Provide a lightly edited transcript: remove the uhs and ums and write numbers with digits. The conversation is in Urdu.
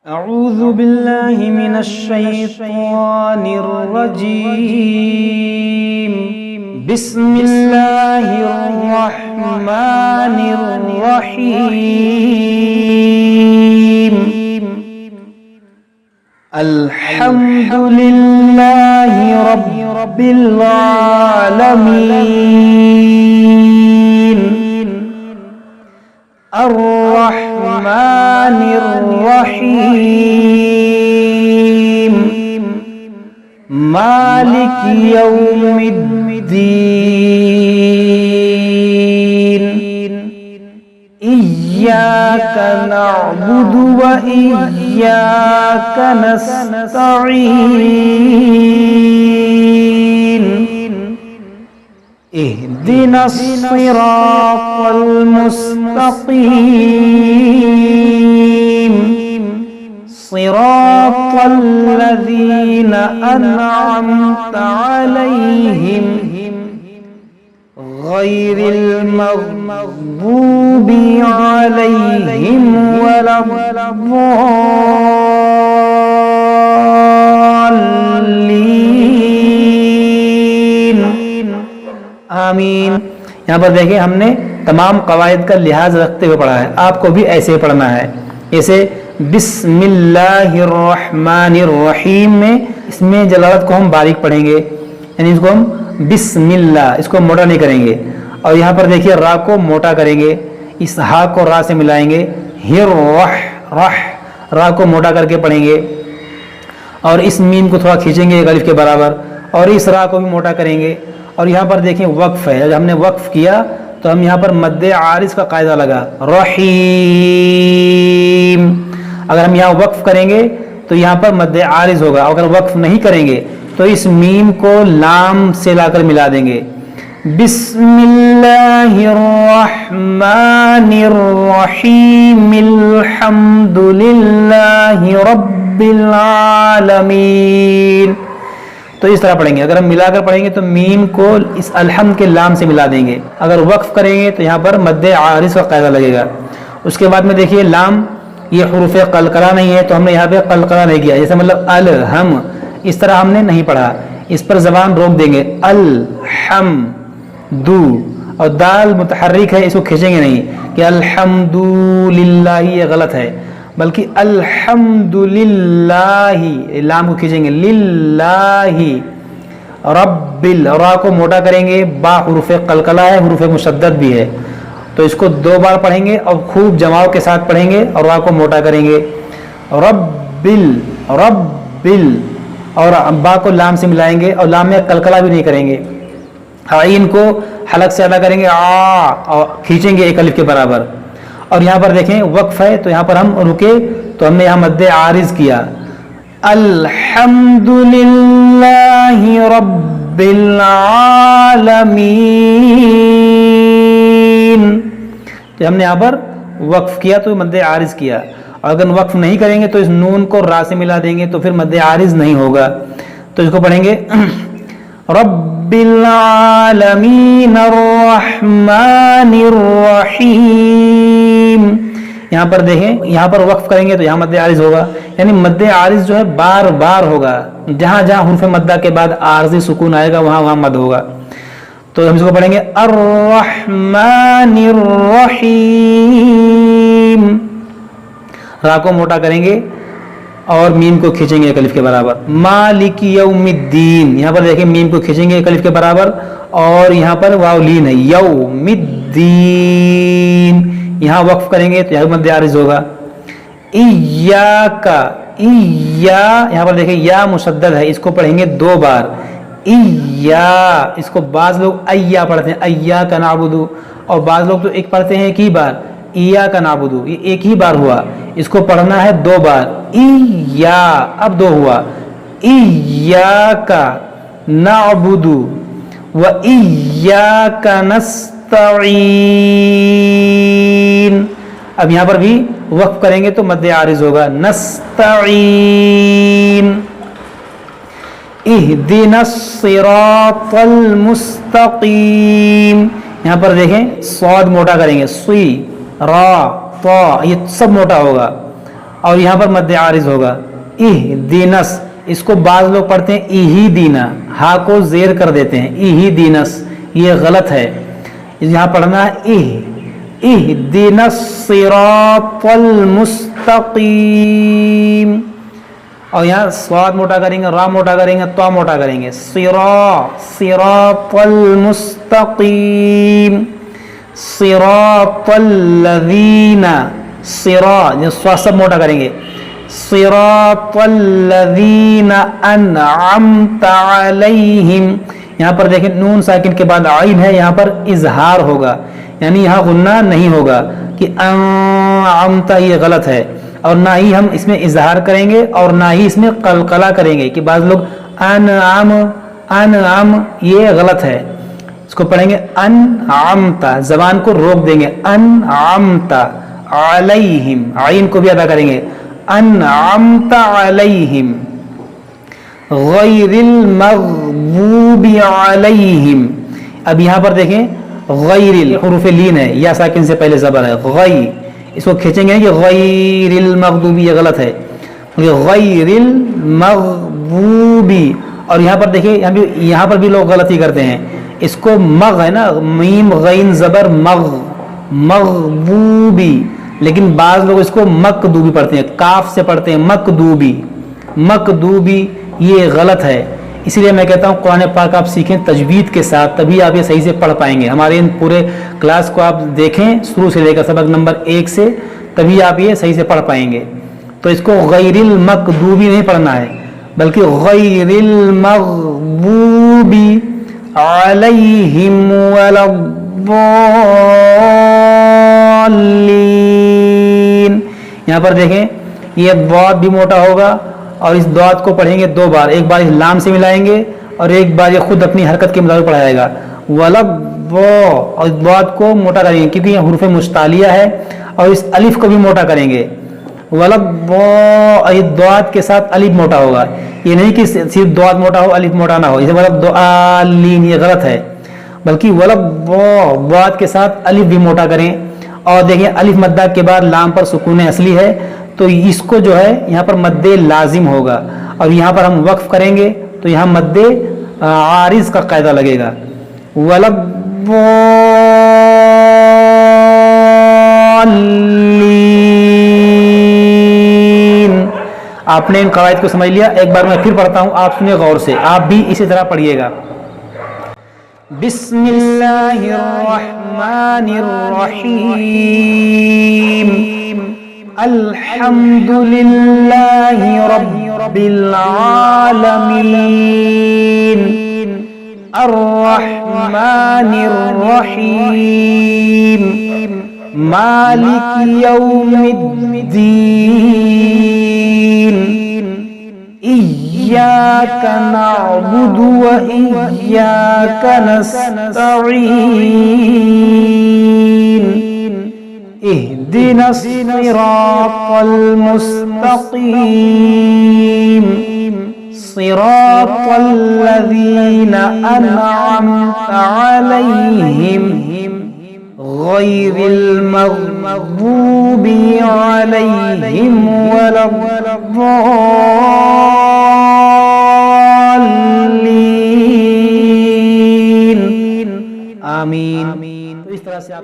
اعوذ باللہ من الشیطان الرجیم بسم اللہ الرحمن الرحیم الحمد للہ رب العالمین الرحمن الرحیم مالک یوم الدین ایاک نعبد و ایاک نستعین اهدنا الصراط المستقيم صراط الذين أنعمت عليهم غير المغضوب عليهم ولا الضالين آمین۔ یہاں پر دیکھیں ہم نے تمام قواعد کا لحاظ رکھتے ہوئے پڑھا ہے، آپ کو بھی ایسے ہی پڑھنا ہے۔ جیسے بسم اللہ الرحمن الرحیم میں اس میں جلالت کو ہم باریک پڑھیں گے، یعنی اس کو ہم بسم اللہ، اس کو موٹا نہیں کریں گے۔ اور یہاں پر دیکھیے را کو موٹا کریں گے، اس ہا کو را سے ملائیں گے، ہر رح رح را کو موٹا کر کے پڑھیں گے، اور اس میم کو تھوڑا کھینچیں گے ایک الف کے برابر، اور اس را کو بھی موٹا کریں گے۔ اور یہاں پر دیکھیں وقف ہے، جب ہم نے وقف کیا تو ہم یہاں پر مد عارض کا قاعدہ لگا رحیم۔ اگر ہم یہاں وقف کریں گے تو یہاں پر مد عارض ہوگا، اگر وقف نہیں کریں گے تو اس میم کو لام سے لا کر ملا دیں گے۔ بسم اللہ الرحمن الرحیم الحمد للہ رب العالمین، تو اس طرح پڑھیں گے۔ اگر ہم ملا کر پڑھیں گے تو میم کو اس الحمد کے لام سے ملا دیں گے، اگر وقف کریں گے تو یہاں پر مد عارض کا قاعدہ لگے گا۔ اس کے بعد میں دیکھیے لام، یہ حروف قلقلہ نہیں ہے تو ہم نے یہاں پہ قلقلہ نہیں کیا، جیسے مطلب الہم، اس طرح ہم نے نہیں پڑھا، اس پر زبان روک دیں گے، الحمد، اور دال متحرک ہے، اس کو کھینچیں گے نہیں کہ الحمد للہ، یہ غلط ہے، بلکہ الحمد للہ، لام کو کھینچیں گے، للہ رب، را کو موٹا کریں گے، با حروف قلقلہ ہے، حروف مشدد بھی ہے، تو اس کو دو بار پڑھیں گے اور خوب جماؤ کے ساتھ پڑھیں گے، اور را کو موٹا کریں گے، رب اور با کو لام سے ملائیں گے، اور لام میں قلقلہ بھی نہیں کریں گے، عین کو حلق سے ادا کریں گے، اور کھینچیں گے ایک الف کے برابر۔ اور یہاں پر دیکھیں وقف ہے تو یہاں پر ہم رکے تو ہم نے یہاں مد عارض کیا، الحمد للہ رب العالمین، تو ہم نے یہاں پر وقف کیا تو مد عارض کیا، اور اگر وقف نہیں کریں گے تو اس نون کو را سے ملا دیں گے تو پھر مد عارض نہیں ہوگا، تو اس کو پڑھیں گے رب العالمین الرحمن الرحیم۔ یہاں پر دیکھیں، یہاں پر وقف کریں گے تو یہاں مد عارض ہوگا، یعنی مد عارض جو ہے بار بار ہوگا، جہاں جہاں حروف مدہ کے بعد عارضی سکون آئے گا وہاں وہاں مد ہوگا، تو ہم اس کو پڑھیں گے الرحمن الرحیم، را کو موٹا کریں گے اور میم کو کھینچیں گے ایک الف کے برابر، مالک یوم الدین، یہاں پر دیکھیں میم کو کھینچیں گے ایک الف کے برابر، اور یہاں پر واو لین ہے، یوم الدین، یہاں وقف کریں گے تو یہاں مد عارض ہوگا، ایاک، یہاں پر دیکھیں یا مشدد ہے، اس کو پڑھیں گے دو بار، اس کو بعض لوگ ایا پڑھتے ہیں، ایاک نعبد، اور بعض لوگ تو ایک پڑھتے ہیں ایک ہی بار، ایاک نعبد، یہ ایک ہی بار ہوا، اس کو پڑھنا ہے دو بار، اب دو ہوا، ایاک نعبد و ایاک نستعین، اب یہاں پر بھی وقف کریں گے تو مد عارض ہوگا، نستعین، اہدنا الصراط المستقیم، یہاں پر دیکھیں صاد موٹا کریں گے، سی را طا، یہ سب موٹا ہوگا، اور یہاں پر مد عارض ہوگا اہدینس، اس کو بعض لوگ پڑھتے ہیں ایہی دینا، ہا کو زیر کر دیتے ہیں ایہی دینس، یہ غلط ہے، یہاں پڑھنا ہے اہدنا الصراط المستقیم، اور یہاں سواد موٹا کریں گے، را موٹا کریں گے، تو موٹا کریں گے، صراط المستقیم، صراط الذین، سب موٹا کریں گے، صراط الذین انعمت علیہم، یہاں پر دیکھیں نون ساکن کے بعد عین ہے، یہاں پر اظہار ہوگا، یعنی یہاں غنہ نہیں ہوگا کہ انعمت، یہ غلط ہے، اور نہ ہی ہم اس میں اظہار کریں گے اور نہ ہی اس میں قلقلہ کریں گے کہ بعض لوگ انعم، یہ غلط ہے، اس کو پڑھیں گے انعمت، زبان کو روک دیں گے، انعمت علیہم، عین کو بھی ادا کریں گے، انعمت علیہم، غیر المغضوب علیہم، اب یہاں پر دیکھیں غیر، حروف لین ہے، یا ساکن سے پہلے زبر ہے، غیر، اس کو کھینچیں گے کہ غیر المغضوب، یہ غلط ہے، غیر المغضوب، اور یہاں پر دیکھیں یہاں پر بھی لوگ غلطی کرتے ہیں، اس کو مغ ہے نا، میم غین زبر مغ، مغضوبی، لیکن بعض لوگ اس کو مکدوبی پڑھتے ہیں، کاف سے پڑھتے ہیں مکدوبی، مکدوبی، یہ غلط ہے، اسی لیے میں کہتا ہوں قرآن پاک آپ سیکھیں تجوید کے ساتھ، تبھی آپ یہ صحیح سے پڑھ پائیں گے، ہمارے ان پورے کلاس کو آپ دیکھیں شروع سے لے کر سبق نمبر 1 سے، تبھی آپ یہ صحیح سے پڑھ پائیں گے، تو اس کو غیر المکدوبی نہیں پڑھنا ہے بلکہ غیر المغضوب علیہم ولا الضالین، یہاں پر دیکھیں یہ ضاد بھی موٹا ہوگا، اور اس ضاد کو پڑھیں گے 2 بار، ایک بار اس لام سے ملائیں گے اور ایک بار یہ خود اپنی حرکت کے مطابق پڑھا جائے گا، اور اس ضاد کو موٹا کریں گے کیونکہ یہ حروف مستعلیہ ہے، اور اس الف کو بھی موٹا کریں گے، ضاد کے ساتھ الف موٹا ہوگا، یہ نہیں کہ صرف ضاد موٹا ہو الف موٹا نہ ہو، اسے ضالین، یہ غلط ہے، بلکہ ضاد کے ساتھ الف بھی موٹا کریں، اور دیکھیں الف مدہ کے بعد لام پر سکون اصلی ہے، تو اس کو جو ہے یہاں پر مد لازم ہوگا، اور یہاں پر ہم وقف کریں گے تو یہاں مد عارض کا قاعدہ لگے گا، وَلَضَّالِّينَ، آپ نے ان قواعد کو سمجھ لیا، ایک بار میں پھر پڑھتا ہوں، آپ سنیں غور سے، آپ بھی اسی طرح پڑھیے گا، بسم اللہ الرحمن الرحیم، الحمد للہ رب العالمین، الرحمن الرحیم، مالک یوم الدین، إياك نعبد وإياك نستعين، اهدنا الصراط المستقيم، صراط الذين أنعمت عليهم غير المغضوب عليهم ولا الضالين، آمین، تو اس طرح سے آپ